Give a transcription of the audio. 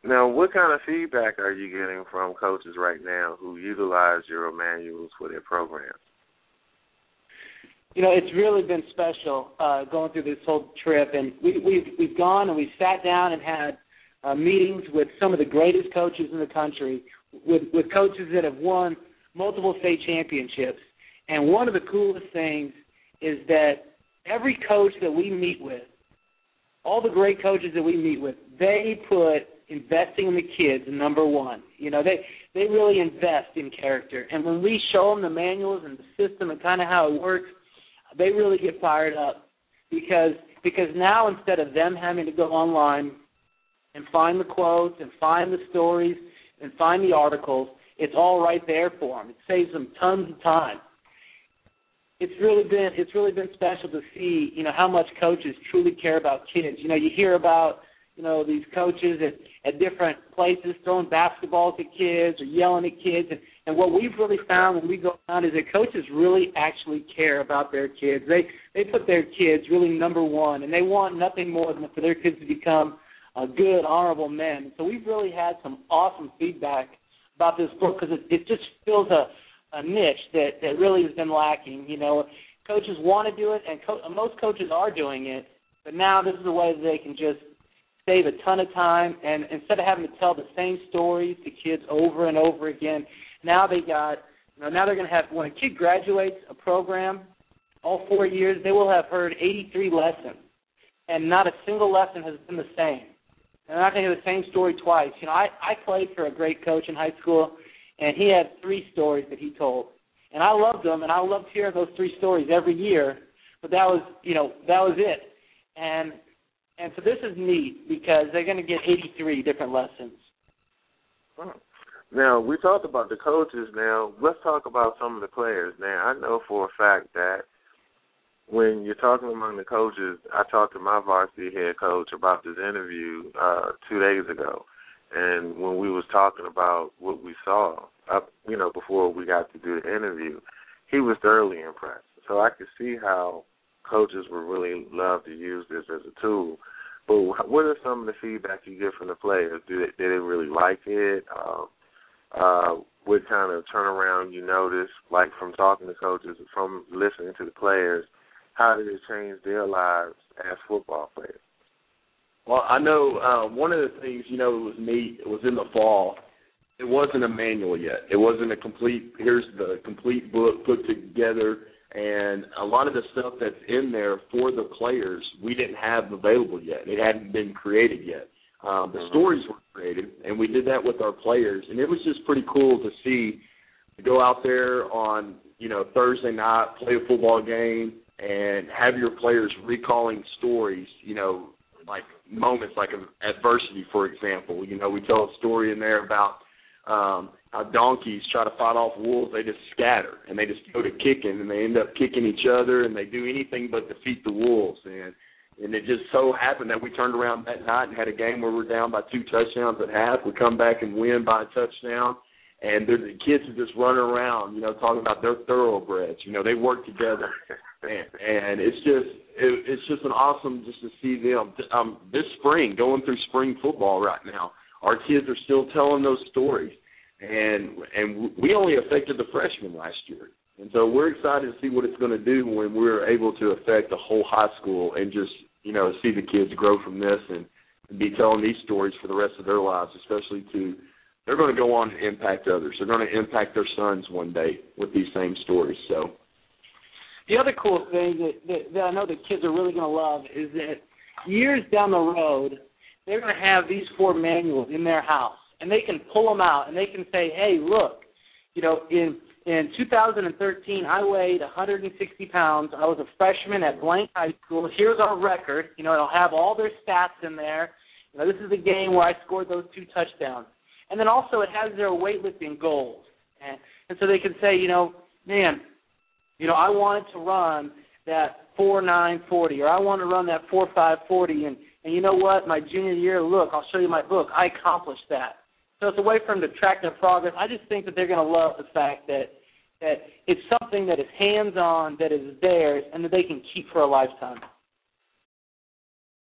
Now, what kind of feedback are you getting from coaches right now who utilize your manuals for their programs? It's really been special going through this whole trip, and we've gone and we've sat down and had meetings with some of the greatest coaches in the country, with coaches that have won multiple state championships. And one of the coolest things is that every coach that we meet with, all the great coaches that we meet with, they put investing in the kids number one. They really invest in character. And when we show them the manuals and the system and kind of how it works, they really get fired up because now instead of them having to go online and find the quotes and find the stories and find the articles, it's all right there for them. It saves them tons of time. It's really been special to see, how much coaches truly care about kids. You hear about, these coaches at different places throwing basketballs at kids or yelling at kids. And what we've really found when we go around is that coaches really actually care about their kids. They put their kids really number one, and they want nothing more than for their kids to become good, honorable men. So we've really had some awesome feedback about this book because it just fills a niche that really has been lacking. Coaches want to do it, and most coaches are doing it, but now this is a way that they can just save a ton of time, and instead of having to tell the same stories to kids over and over again, now they're going to have, when a kid graduates a program, all 4 years, they will have heard 83 lessons, and not a single lesson has been the same. And they're not going to hear the same story twice. I played for a great coach in high school, and he had 3 stories that he told. And I loved them, and I loved hearing those 3 stories every year, but that was it. And so this is neat because they're going to get 83 different lessons. Now, we talked about the coaches. Now, let's talk about some of the players. Now, I know for a fact that when you're talking among the coaches, I talked to my varsity head coach about this interview 2 days ago. And when we was talking about what we saw, before we got to do the interview, he was thoroughly impressed. So I could see how coaches would really love to use this as a tool. But what are some of the feedback you get from the players? Did they really like it? What kind of turnaround you notice, like from talking to coaches, from listening to the players? How did it change their lives as football players? Well, I know one of the things, it was neat, it was in the fall. It wasn't a manual yet. It wasn't here's the complete book put together, and a lot of the stuff that's in there for the players we didn't have available yet. It hadn't been created yet. The stories were created, and we did that with our players, and it was just pretty cool to see, to go out there on, Thursday night, play a football game, and have your players recalling stories, like moments like adversity, for example. We tell a story in there about how donkeys try to fight off wolves. They just scatter, and they just go to kicking, and they end up kicking each other, and they do anything but defeat the wolves. And it just so happened that we turned around that night and had a game where we're down by 2 touchdowns at half. We come back and win by a touchdown, and the kids are just running around, talking about their thoroughbreds. They work together. And it's just an awesome just to see them this spring, going through spring football right now. Our kids are still telling those stories, and we only affected the freshmen last year, and so we're excited to see what it's going to do when we're able to affect the whole high school and just see the kids grow from this and be telling these stories for the rest of their lives, especially they're going to go on and impact others. They're going to impact their sons one day with these same stories. So. The other cool thing that I know the kids are really going to love is that years down the road, they're going to have these 4 manuals in their house, and they can pull them out, and they can say, hey, look, in 2013, I weighed 160 pounds. I was a freshman at blank high school. Here's our record. It'll have all their stats in there. This is the game where I scored those 2 touchdowns. And then also it has their weightlifting goals. And so they can say, man, I wanted to run that 4.940, or I want to run that 4.540, and you know what? My junior year, look, I'll show you my book. I accomplished that. So it's a way for them to track their progress. I just think that they're going to love the fact that it's something that is hands-on, that is theirs, and that they can keep for a lifetime.